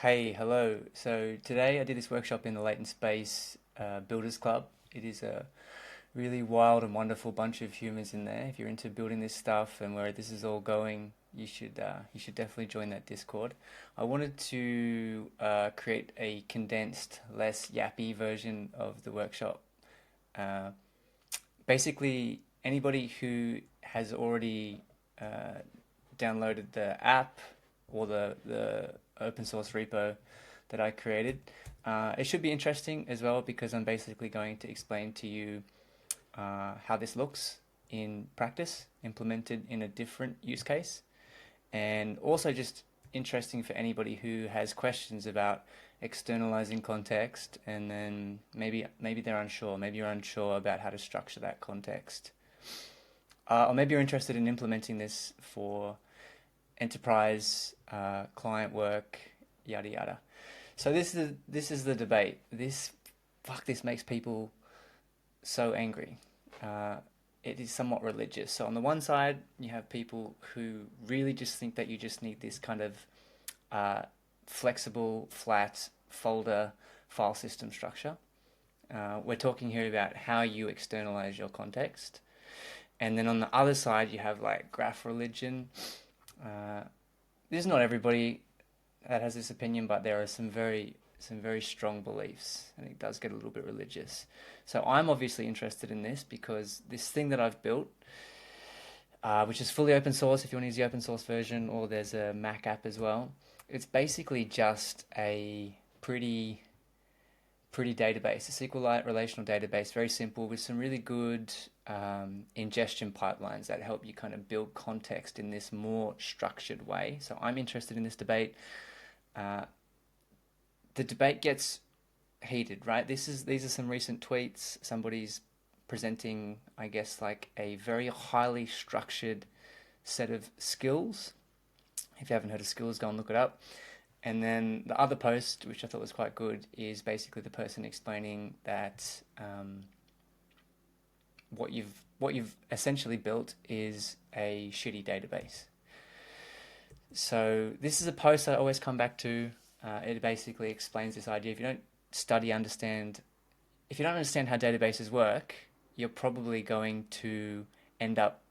Hey, hello. So today I did this workshop in the Latent Space Builders Club. It is a really wild and wonderful bunch of humans in there. If you're into building this stuff and where this is all going, you should definitely join that Discord. I wanted to create a condensed, less yappy version of the workshop. Uh, Basically, anybody who has already uh, downloaded the app or the open source repo that I created. It should be interesting as well because I'm basically going to explain to you how this looks in practice, implemented in a different use case, and also just interesting for anybody who has questions about externalizing context, and then maybe they're unsure, maybe you're unsure about how to structure that context, or maybe you're interested in implementing this for enterprise client work, yada yada. So this is the debate. This makes people so angry. Uh, it is somewhat religious. So on the one side, you have people who really just think that you just need this kind of uh, flexible, flat folder file system structure. We're talking here about how you externalize your context. And then on the other side, you have like graph religion. Uh, this is not everybody that has this opinion, but there are some very strong beliefs, and it does get a little bit religious. So I'm obviously interested in this because this thing that I've built, which is fully open source, if you want to use the open source version, or there's a Mac app as well. It's basically just a pretty database, a SQLite relational database, very simple with some really good ingestion pipelines that help you kind of build context in this more structured way. So I'm interested in this debate. Uh, the debate gets heated, right? These are some recent tweets. Somebody's presenting, I guess, like a very highly structured set of skills. If you haven't heard of skills, go and look it up. And then the other post, which I thought was quite good, is basically the person explaining that what you've essentially built is a shitty database. So this is a post I always come back to. It basically explains this idea. If you don't understand how databases work, you're probably going to end up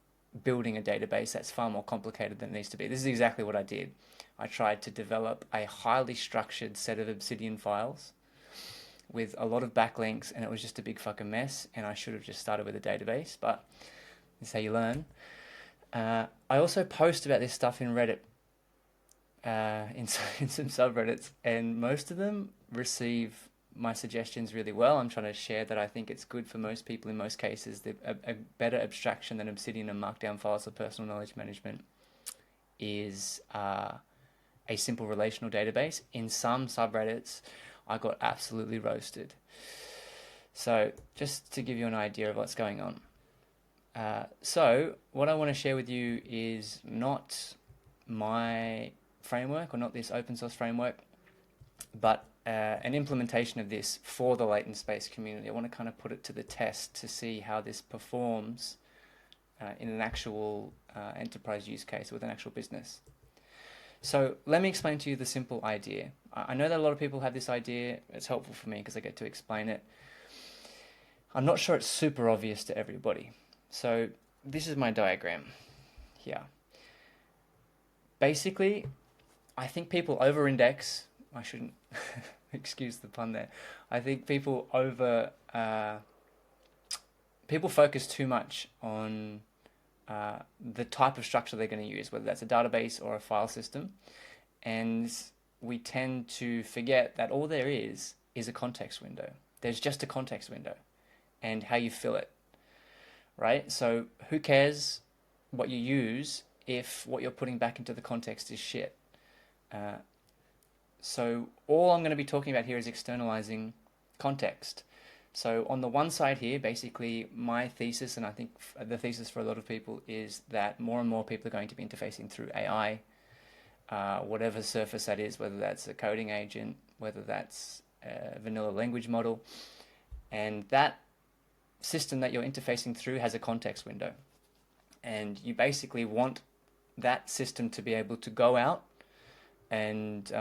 building a database that's far more complicated than it needs to be. This is exactly what I did. I tried to develop a highly structured set of Obsidian files with a lot of backlinks, and it was just a big fucking mess, and I should have just started with a database, but that's how you learn. I also post about this stuff in Reddit, in some subreddits, and most of them receive my suggestions really well. I'm trying to share that I think it's good for most people in most cases. A better abstraction than Obsidian and Markdown files for personal knowledge management is a simple relational database. In some subreddits, I got absolutely roasted. So just to give you an idea of what's going on. So what I want to share with you is not my framework, or not this open source framework, but an implementation of this for the latent space community. I want to kind of put it to the test to see how this performs in an actual enterprise use case with an actual business. So let me explain to you the simple idea. I know that a lot of people have this idea. It's helpful for me because I get to explain it. I'm not sure it's super obvious to everybody. So this is my diagram here. Basically, I think people over-index. I shouldn't excuse the pun there. I think people focus too much on the type of structure they're going to use, whether that's a database or a file system, and we tend to forget that all there is a context window. There's just a context window, and how you fill it, right? So who cares what you use if what you're putting back into the context is shit? So all I'm going to be talking about here is externalizing context. So on the one side here, basically my thesis, and I think the thesis for a lot of people, is that more and more people are going to be interfacing through AI, whatever surface that is, whether that's a coding agent, whether that's a vanilla language model, and that system that you're interfacing through has a context window. And you basically want that system to be able to go out and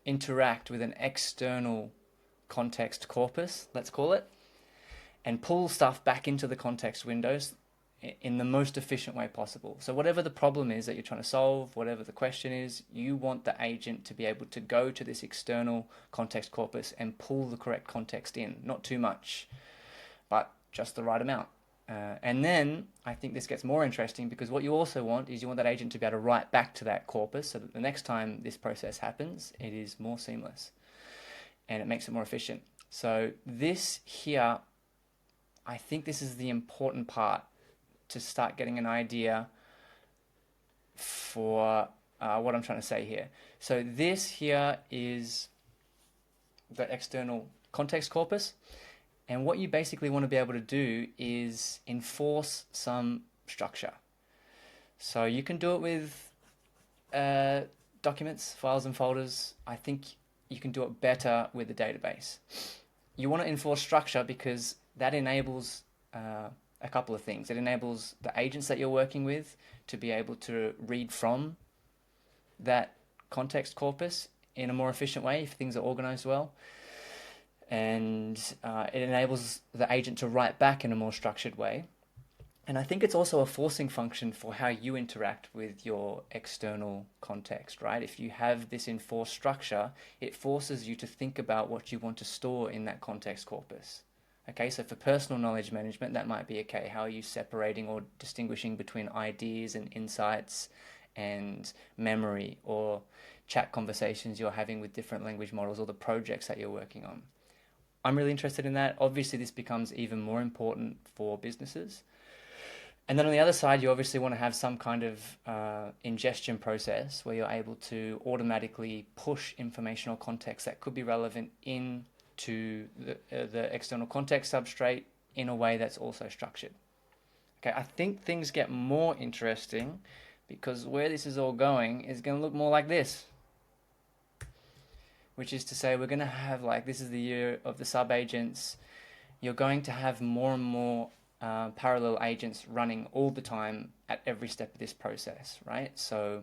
interact with an external context corpus, let's call it, and pull stuff back into the context windows in the most efficient way possible. So whatever the problem is that you're trying to solve, whatever the question is, you want the agent to be able to go to this external context corpus and pull the correct context in. Not too much, but just the right amount. And then I think this gets more interesting, because what you also want is you want that agent to be able to write back to that corpus so that the next time this process happens, it is more seamless and it makes it more efficient. So this here, I think this is the important part to start getting an idea for what I'm trying to say here. So this here is the external context corpus. And what you basically want to be able to do is enforce some structure. So you can do it with documents, files and folders. I think you can do it better with a database. You want to enforce structure because that enables a couple of things. It enables the agents that you're working with to be able to read from that context corpus in a more efficient way if things are organized well. And it enables the agent to write back in a more structured way. And I think it's also a forcing function for how you interact with your external context, right? If you have this enforced structure, it forces you to think about what you want to store in that context corpus. Okay, so for personal knowledge management, that might be, okay, how are you separating or distinguishing between ideas and insights and memory, or chat conversations you're having with different language models, or the projects that you're working on. I'm really interested in that. Obviously, this becomes even more important for businesses. And then on the other side, you obviously want to have some kind of ingestion process where you're able to automatically push information or context that could be relevant into the external context substrate in a way that's also structured. Okay, I think things get more interesting because where this is all going is going to look more like this. Which is to say, we're going to have, like, this is the year of the sub-agents. You're going to have more and more parallel agents running all the time at every step of this process, right? So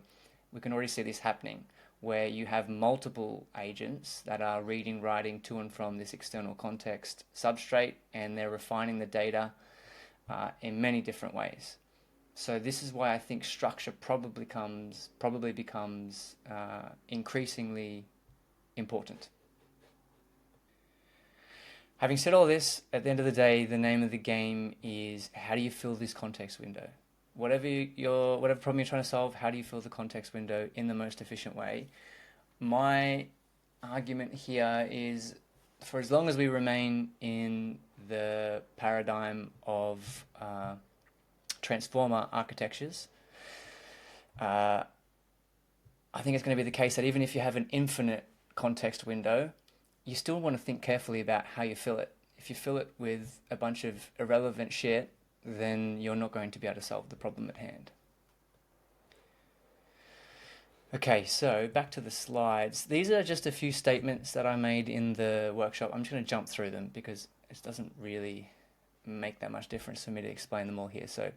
we can already see this happening, where you have multiple agents that are reading, writing to and from this external context substrate, and they're refining the data in many different ways. So this is why I think structure probably becomes increasingly important. Having said all this, at the end of the day, the name of the game is, how do you fill this context window? Whatever problem you're trying to solve, how do you fill the context window in the most efficient way? My argument here is, for as long as we remain in the paradigm of transformer architectures, I think it's going to be the case that even if you have an infinite context window, you still want to think carefully about how you fill it. If you fill it with a bunch of irrelevant shit, then you're not going to be able to solve the problem at hand. Okay, so back to the slides. These are just a few statements that I made in the workshop. I'm just going to jump through them because it doesn't really make that much difference for me to explain them all here. So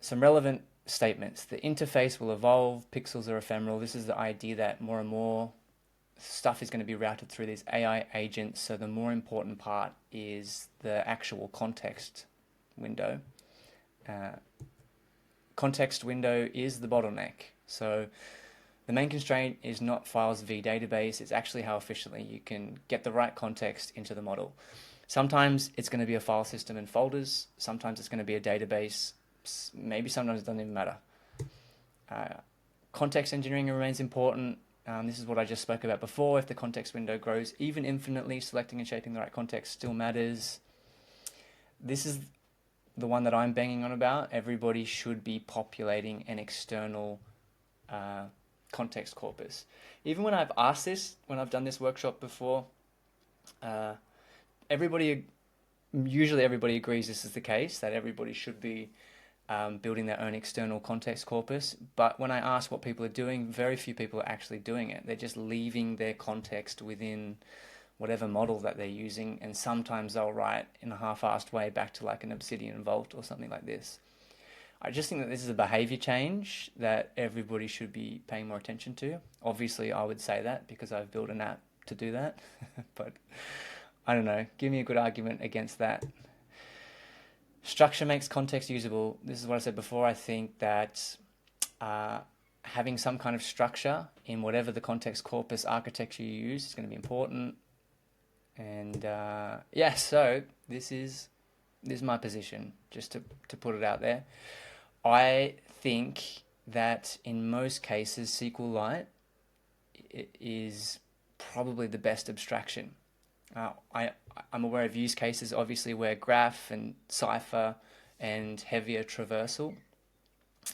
some relevant statements. The interface will evolve, pixels are ephemeral. This is the idea that more and more stuff is going to be routed through these AI agents, so the more important part is the actual context window. Context window is the bottleneck. So the main constraint is not files v database, it's actually how efficiently you can get the right context into the model. Sometimes it's going to be a file system and folders, sometimes it's going to be a database, maybe sometimes it doesn't even matter. Context engineering remains important. This is what I just spoke about before. If the context window grows even infinitely, selecting and shaping the right context still matters. This is the one that I'm banging on about. Everybody should be populating an external context corpus. Even when I've asked this, when I've done this workshop before, usually everybody agrees this is the case, that everybody should be building their own external context corpus. But when I ask what people are doing, very few people are actually doing it. They're just leaving their context within whatever model that they're using, and sometimes they'll write in a half-assed way back to like an Obsidian Vault or something like this. I just think that this is a behavior change that everybody should be paying more attention to. Obviously, I would say that because I've built an app to do that, but I don't know. Give me a good argument against that. Structure makes context usable. This is what I said before. I think that having some kind of structure in whatever the context corpus architecture you use is going to be important. And yeah, so this is my position, just to put it out there. I think that in most cases, SQLite is probably the best abstraction. I'm aware of use cases, obviously, where graph and cipher and heavier traversal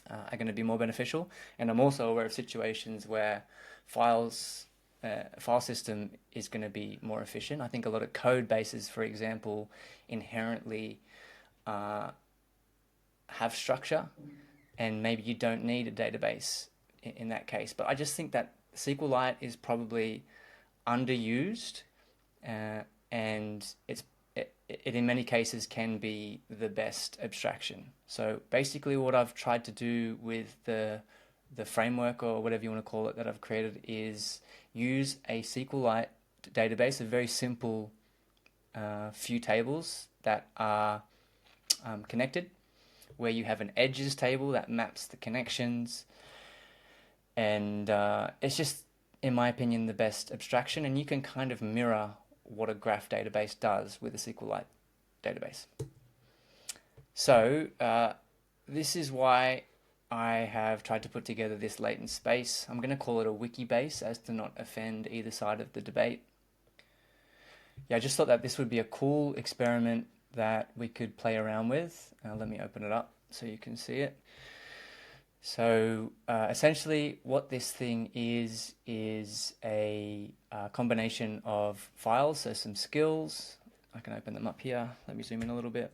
are going to be more beneficial. And I'm also aware of situations where file system is going to be more efficient. I think a lot of code bases, for example, inherently have structure, and maybe you don't need a database in that case. But I just think that SQLite is probably underused, and it in many cases can be the best abstraction. So basically what I've tried to do with the framework, or whatever you want to call it, that I've created is use a SQLite database, a very simple few tables that are connected, where you have an edges table that maps the connections, and it's just, in my opinion, the best abstraction, and you can kind of mirror what a graph database does with a SQLite database. So this is why I have tried to put together this latent space. I'm going to call it a wiki-base as to not offend either side of the debate. Yeah, I just thought that this would be a cool experiment that we could play around with. Let me open it up so you can see it. So essentially what this thing is a combination of files, so some skills. I can open them up here. Let me zoom in a little bit.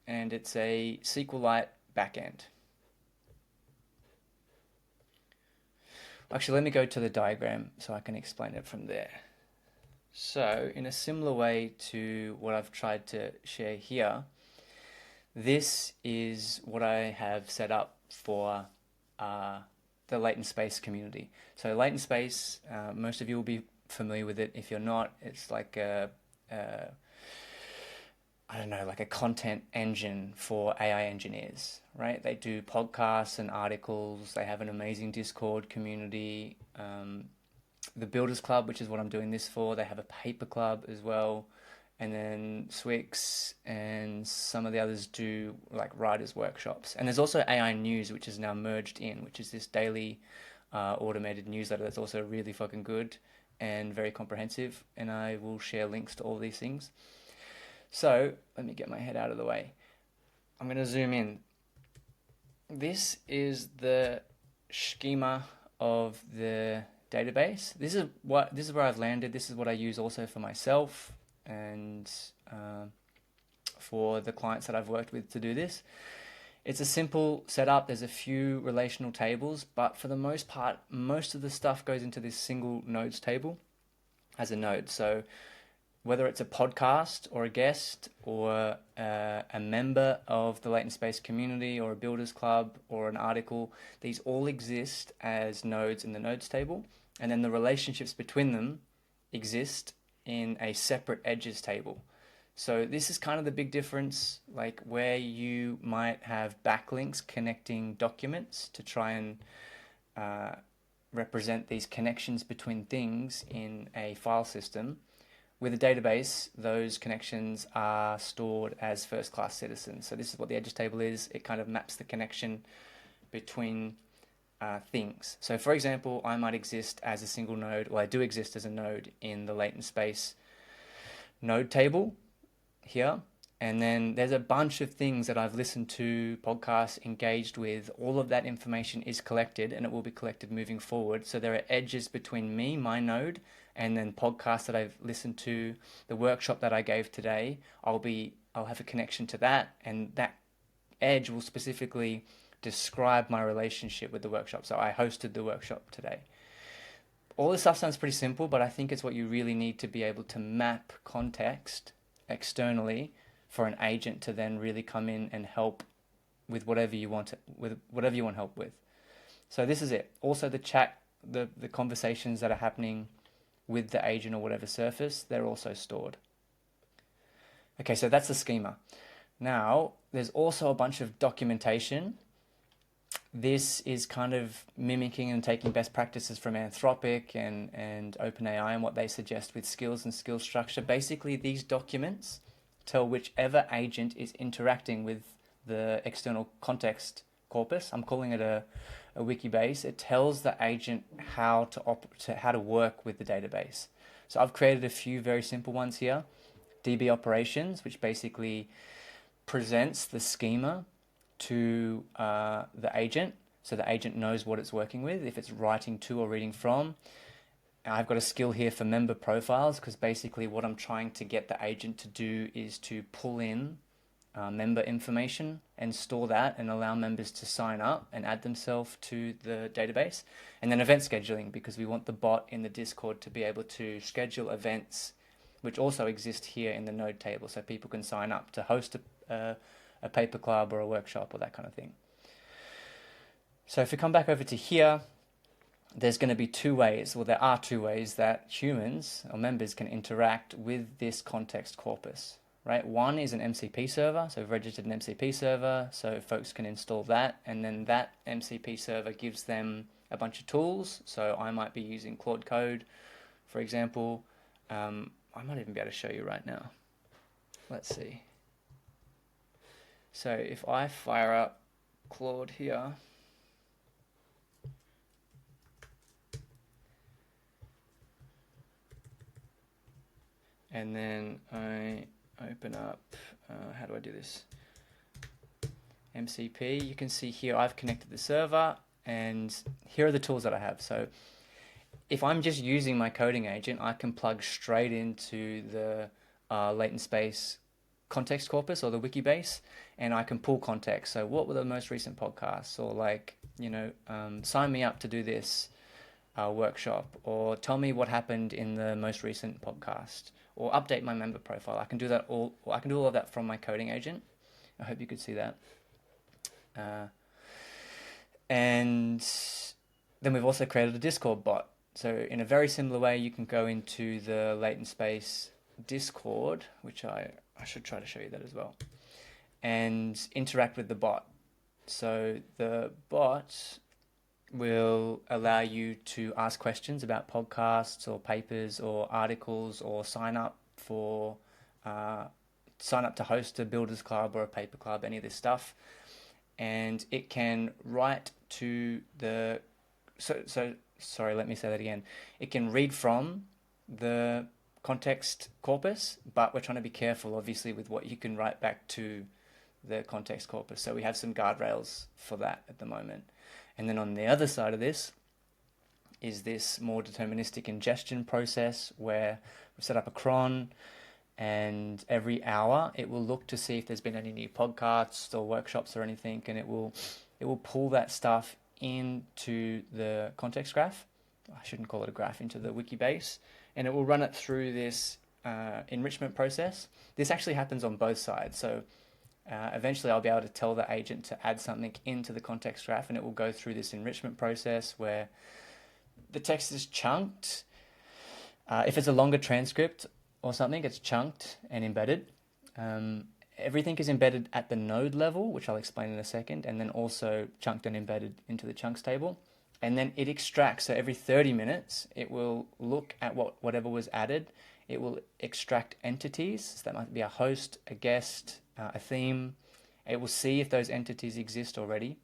And it's a SQLite backend. Actually, let me go to the diagram so I can explain it from there. So in a similar way to what I've tried to share here, this is what I have set up for the Latent Space community. So Latent Space, most of you will be familiar with it. If you're not, it's like I don't know, like a content engine for AI engineers, right? They do podcasts and articles. They have an amazing Discord community. The Builders Club, which is what I'm doing this for, they have a paper club as well. And then Swix and some of the others do like writers' workshops. And there's also AI News, which is now merged in, which is this daily automated newsletter that's also really fucking good and very comprehensive. And I will share links to all these things. So let me get my head out of the way. I'm going to zoom in. This is the schema of the database. This is where I've landed. This is what I use also for myself and for the clients that I've worked with to do this. It's a simple setup. There's a few relational tables, but for the most part, most of the stuff goes into this single nodes table as a node. So whether it's a podcast or a guest or a member of the Latent Space community or a Builders Club or an article, these all exist as nodes in the nodes table, and then the relationships between them exist in a separate edges table. So this is kind of the big difference, like where you might have backlinks connecting documents to try and represent these connections between things in a file system. With a database, those connections are stored as first-class citizens. So this is what the edges table is. It kind of maps the connection between things. So for example, I might exist as a single node, or I do exist as a node in the Latent Space node table here. And then there's a bunch of things that I've listened to, podcasts, engaged with. All of that information is collected, and it will be collected moving forward. So there are edges between me, my node, and then podcasts that I've listened to, the workshop that I gave today. I'll have a connection to that, and that edge will specifically describe my relationship with the workshop. So I hosted the workshop today. All this stuff sounds pretty simple, but I think it's what you really need to be able to map context externally for an agent to then really come in and help with whatever you want help with. So this is it. Also the chat, the conversations that are happening with the agent or whatever surface, they're also stored. Okay, so that's the schema. Now, there's also a bunch of documentation. This is kind of mimicking and taking best practices from Anthropic and OpenAI and what they suggest with skills and skill structure. Basically, these documents tell whichever agent is interacting with the external context corpus. I'm calling it a wiki-base. It tells the agent how to work with the database. So I've created a few very simple ones here. DB operations, which basically presents the schema to the agent, so the agent knows what it's working with, if it's writing to or reading from. I've got a skill here for member profiles, because basically what I'm trying to get the agent to do is to pull in member information and store that and allow members to sign up and add themselves to the database. And then event scheduling, because we want the bot in the Discord to be able to schedule events, which also exist here in the node table, so people can sign up to host a paper club or a workshop or that kind of thing. So if we come back over to here, there's going to be two ways, well, there are two ways that humans or members can interact with this context corpus, right? One is an MCP server, so we've registered an MCP server, so folks can install that, and then that MCP server gives them a bunch of tools. So I might be using Claude Code, for example. I might even be able to show you right now. Let's see. So if I fire up Claude here, and then I open up, how do I do this? MCP, you can see here I've connected the server, and here are the tools that I have. So if I'm just using my coding agent, I can plug straight into the Latent Space context corpus or the wiki-base, and I can pull context. So what were the most recent podcasts, or like, sign me up to do this workshop, or tell me what happened in the most recent podcast, or update my member profile. I can do that all. I can do all of that from my coding agent. I hope you could see that. And then we've also created a Discord bot. So in a very similar way, you can go into the Latent Space Discord, which I should try to show you that as well, and interact with the bot. So the bot will allow you to ask questions about podcasts or papers or articles, or sign up to host a builders club or a paper club, any of this stuff. And it can write to the, sorry, let me say that again. It can read from the context corpus, but we're trying to be careful, obviously, with what you can write back to the context corpus. So we have some guardrails for that at the moment. And then on the other side of this is this more deterministic ingestion process, where we've set up a cron, and every hour it will look to see if there's been any new podcasts or workshops or anything, and it will pull that stuff into the context graph. I shouldn't call it a graph, into the wiki-base, and it will run it through this enrichment process. This actually happens on both sides. So eventually I'll be able to tell the agent to add something into the context graph, and it will go through this enrichment process where the text is chunked. If it's a longer transcript or something, it's chunked and embedded. Everything is embedded at the node level, which I'll explain in a second, and then also chunked and embedded into the chunks table. And then it extracts, so every 30 minutes, it will look at whatever was added. It will extract entities, so that might be a host, a guest, a theme. It will see if those entities exist already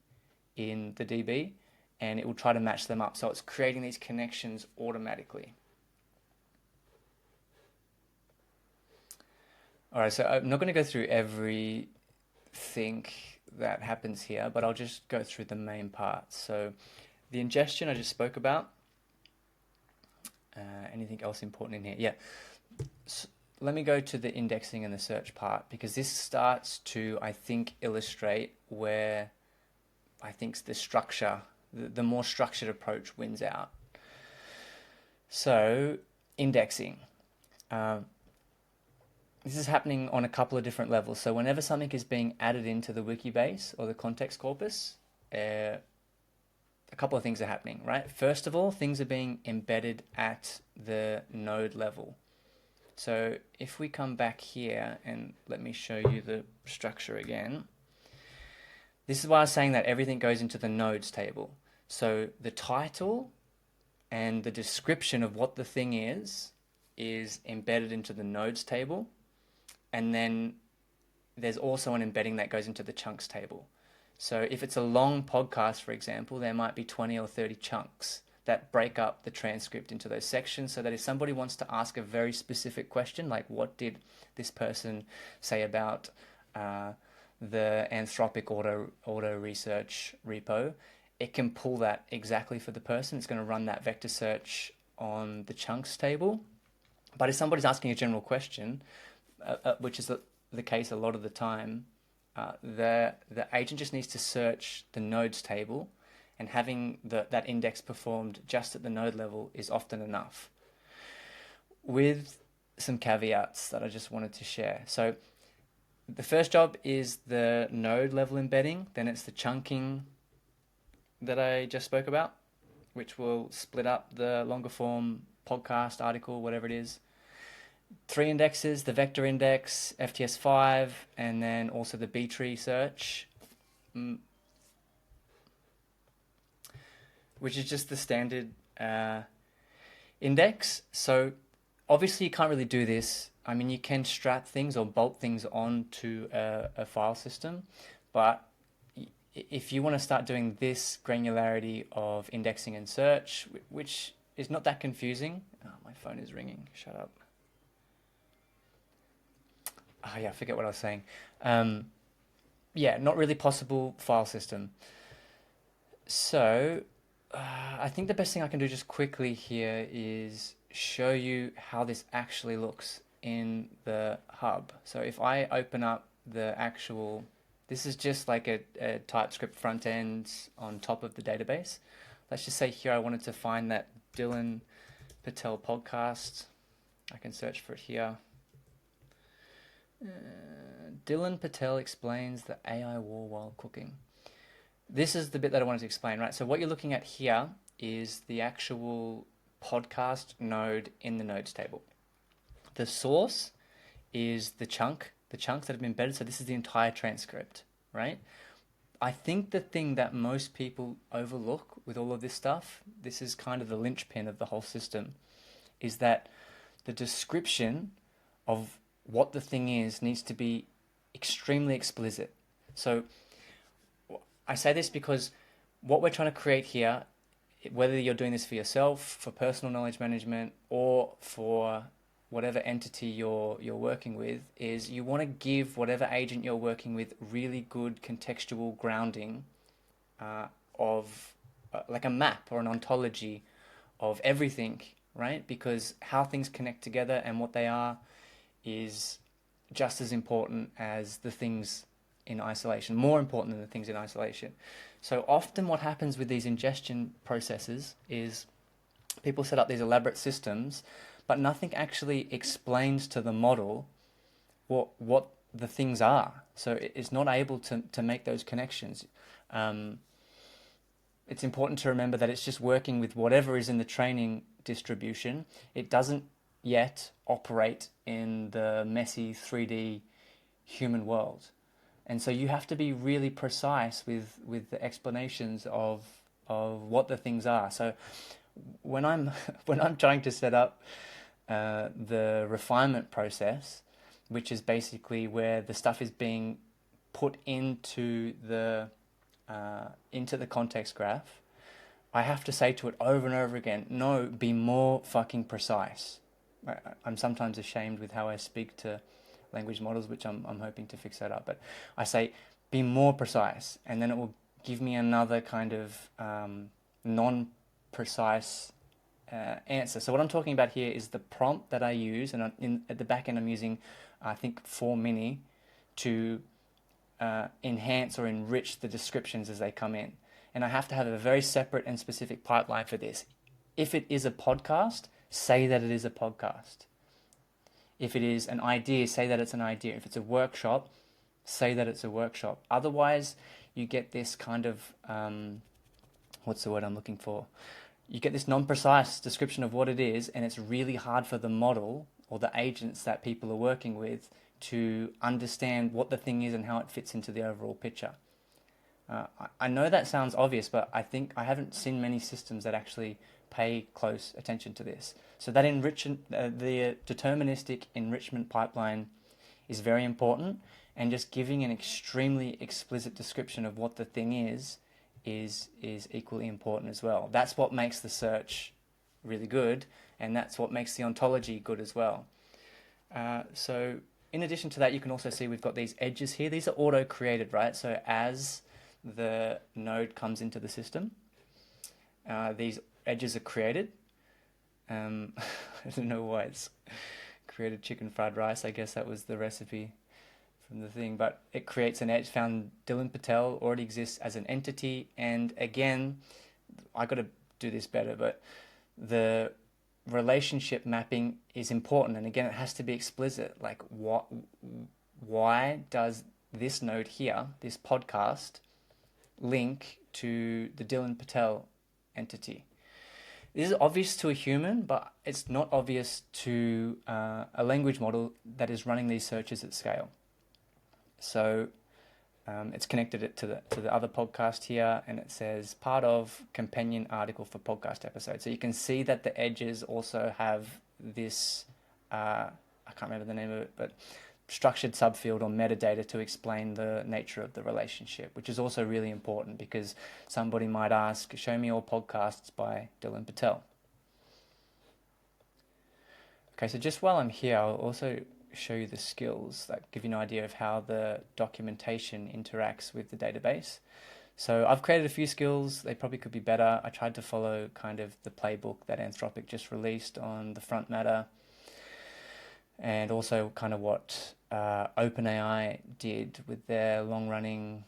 in the DB, and it will try to match them up. So it's creating these connections automatically. All right, so I'm not going to go through everything that happens here, but I'll just go through the main parts. So the ingestion I just spoke about. Anything else important in here? Yeah. So let me go to the indexing and the search part, because this starts to, I think, illustrate where I think the structure, the more structured approach wins out. So indexing. this is happening on a couple of different levels. So whenever something is being added into the Wiki-Base or the context corpus, a couple of things are happening, right? First of all, things are being embedded at the node level. So if we come back here and let me show you the structure again, this is why I was saying that everything goes into the nodes table. So the title and the description of what the thing is embedded into the nodes table. And then there's also an embedding that goes into the chunks table. So if it's a long podcast, for example, there might be 20 or 30 chunks that break up the transcript into those sections, so that if somebody wants to ask a very specific question, like what did this person say about the Anthropic auto research repo, it can pull that exactly for the person. It's going to run that vector search on the chunks table. But if somebody's asking a general question, which is the case a lot of the time, the agent just needs to search the nodes table, and having that index performed just at the node level is often enough, with some caveats that I just wanted to share. So the first job is the node level embedding, then it's the chunking that I just spoke about, which will split up the longer form podcast, article, whatever it is. 3 indexes, the vector index, FTS5, and then also the B-tree search, which is just the standard index. So obviously you can't really do this. I mean, you can strat things or bolt things onto a file system, but if you want to start doing this granularity of indexing and search, which is not that confusing. Oh, my phone is ringing. Shut up. Oh yeah, I forget what I was saying. Yeah, not really possible file system. So I think the best thing I can do just quickly here is show you how this actually looks in the hub. So if I open up the actual, this is just like a TypeScript front end on top of the database. Let's just say here I wanted to find that Dylan Patel podcast. I can search for it here. Dylan Patel explains the AI war while cooking. This is the bit that I wanted to explain, right? So what you're looking at here is the actual podcast node in the nodes table. The source is the chunks that have been embedded. So this is the entire transcript, right? I think the thing that most people overlook with all of this stuff, this is kind of the linchpin of the whole system, is that the description of what the thing is needs to be extremely explicit. So I say this because what we're trying to create here, whether you're doing this for yourself, for personal knowledge management, or for whatever entity you're working with, is you want to give whatever agent you're working with really good contextual grounding of like a map or an ontology of everything, right? Because how things connect together and what they are is just as important as the things in isolation, more important than the things in isolation. So often what happens with these ingestion processes is people set up these elaborate systems, but nothing actually explains to the model what the things are. So it's not able to make those connections. It's important to remember that it's just working with whatever is in the training distribution. It doesn't yet operate in the messy 3D human world. And so you have to be really precise with the explanations of what the things are. So when I'm trying to set up the refinement process, which is basically where the stuff is being put into the context graph, I have to say to it over and over again, no, be more fucking precise. I'm sometimes ashamed with how I speak to language models, which I'm hoping to fix that up. But I say, be more precise, and then it will give me another kind of non-precise answer. So what I'm talking about here is the prompt that I use, and at the back end I'm using, I think, 4Mini to enhance or enrich the descriptions as they come in. And I have to have a very separate and specific pipeline for this. If it is a podcast, say that it is a podcast. If it is an idea, say that it's an idea. If it's a workshop, say that it's a workshop. Otherwise, you get this kind of, what's the word I'm looking for? You get this non-precise description of what it is, and it's really hard for the model or the agents that people are working with to understand what the thing is and how it fits into the overall picture. I know that sounds obvious, but I think I haven't seen many systems that actually pay close attention to this. So that the deterministic enrichment pipeline is very important, and just giving an extremely explicit description of what the thing is equally important as well. That's what makes the search really good, and that's what makes the ontology good as well. So in addition to that, you can also see we've got these edges here. These are auto-created, right? So as the node comes into the system, these edges are created. I don't know why it's created chicken fried rice. I guess that was the recipe from the thing, but it creates an edge. Found Dylan Patel already exists as an entity, and again, I got to do this better, but the relationship mapping is important, and again, it has to be explicit. Like, why does this node here, this podcast, link to the Dylan Patel entity? This is obvious to a human, but it's not obvious to a language model that is running these searches at scale. So it's connected it to the other podcast here, and it says part of companion article for podcast episode. So you can see that the edges also have this, I can't remember the name of it, but structured subfield or metadata to explain the nature of the relationship, which is also really important because somebody might ask, show me all podcasts by Dylan Patel. Okay, so just while I'm here, I'll also show you the skills that give you an idea of how the documentation interacts with the database. So I've created a few skills. They probably could be better. I tried to follow kind of the playbook that Anthropic just released on the front matter, and also kind of what OpenAI did with their long-running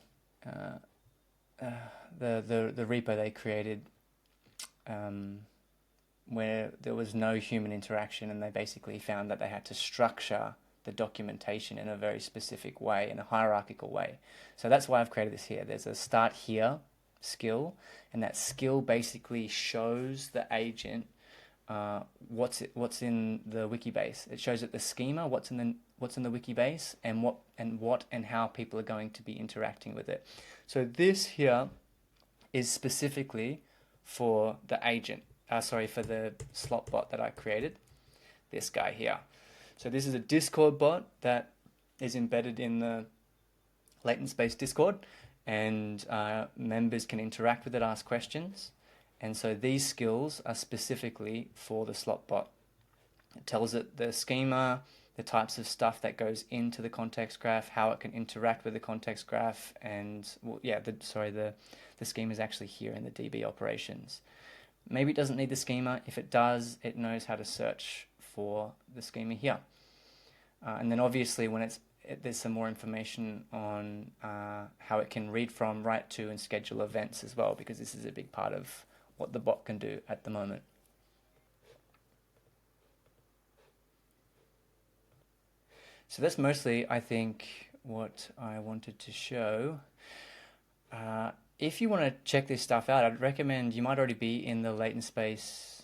the repo they created, where there was no human interaction, and they basically found that they had to structure the documentation in a very specific way, in a hierarchical way. So that's why I've created this here. There's a start here skill, and that skill basically shows the agent what's in the Wiki-Base. It shows it the schema, what's in the Wiki-Base, and what and how people are going to be interacting with it. So this here is specifically for the agent. For the slot bot that I created, this guy here. So this is a Discord bot that is embedded in the Latent Space Discord, and members can interact with it, ask questions. And so these skills are specifically for the slot bot. It tells it the schema, the types of stuff that goes into the context graph, how it can interact with the context graph, and the schema is actually here in the DB operations. Maybe it doesn't need the schema. If it does, it knows how to search for the schema here. And then obviously when there's some more information on how it can read from, write to, and schedule events as well, because this is a big part of what the bot can do at the moment. So that's mostly, I think, what I wanted to show. If you want to check this stuff out, I'd recommend, you might already be in the Latent Space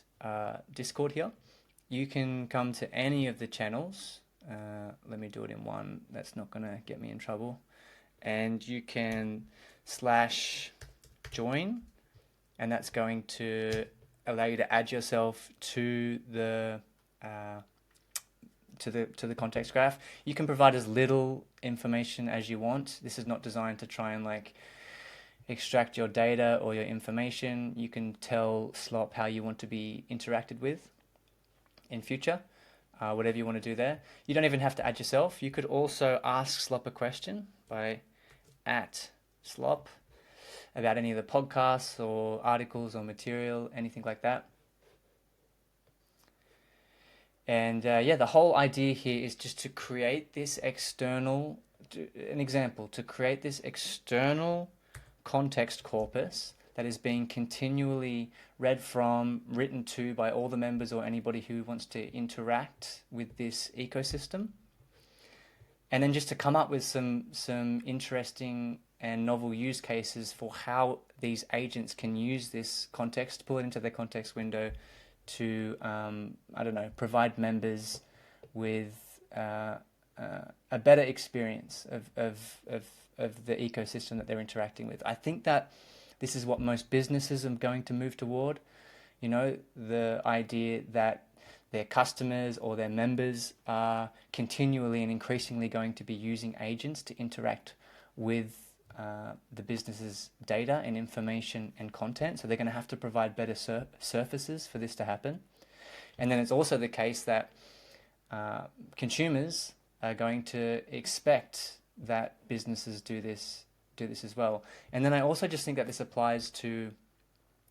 Discord here. You can come to any of the channels. Let me do it in one. That's not going to get me in trouble. And you can /join, and that's going to allow you to add yourself to the context graph. You can provide as little information as you want. This is not designed to try and extract your data or your information. You can tell Slop how you want to be interacted with in future, whatever you want to do there. You don't even have to add yourself. You could also ask Slop a question by @Slop about any of the podcasts or articles or material, anything like that. And the whole idea here is just to create this external context corpus that is being continually read from, written to by all the members or anybody who wants to interact with this ecosystem. And then just to come up with some interesting and novel use cases for how these agents can use this context, pull it into their context window to, I don't know, provide members with a better experience of the ecosystem that they're interacting with. I think that this is what most businesses are going to move toward. You know, the idea that their customers or their members are continually and increasingly going to be using agents to interact with the business's data and information and content. So they're going to have to provide better surfaces for this to happen. And then it's also the case that consumers are going to expect that businesses do this as well. And then I also just think that this applies to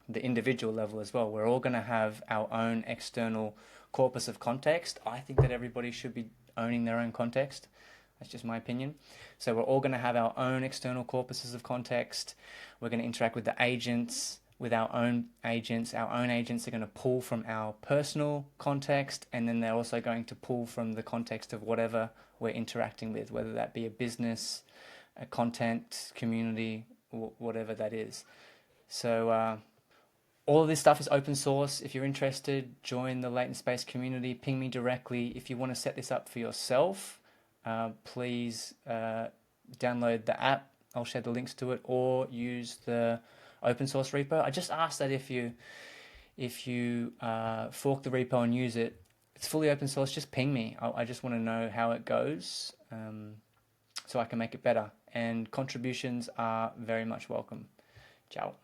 the individual level as well. We're all going to have our own external corpus of context. I think that everybody should be owning their own context. That's just my opinion. So we're all going to have our own external corpuses of context. We're going to interact with the agents, with our own agents. Our own agents are going to pull from our personal context, and then they're also going to pull from the context of whatever we're interacting with, whether that be a business, a content, community, whatever that is. So all of this stuff is open source. If you're interested, join the Latent Space community. Ping me directly. If you want to set this up for yourself, please download the app. I'll share the links to it, or use the open source repo. I just ask that if you fork the repo and use it, it's fully open source. Just ping me. I just want to know how it goes, so I can make it better. And contributions are very much welcome. Ciao.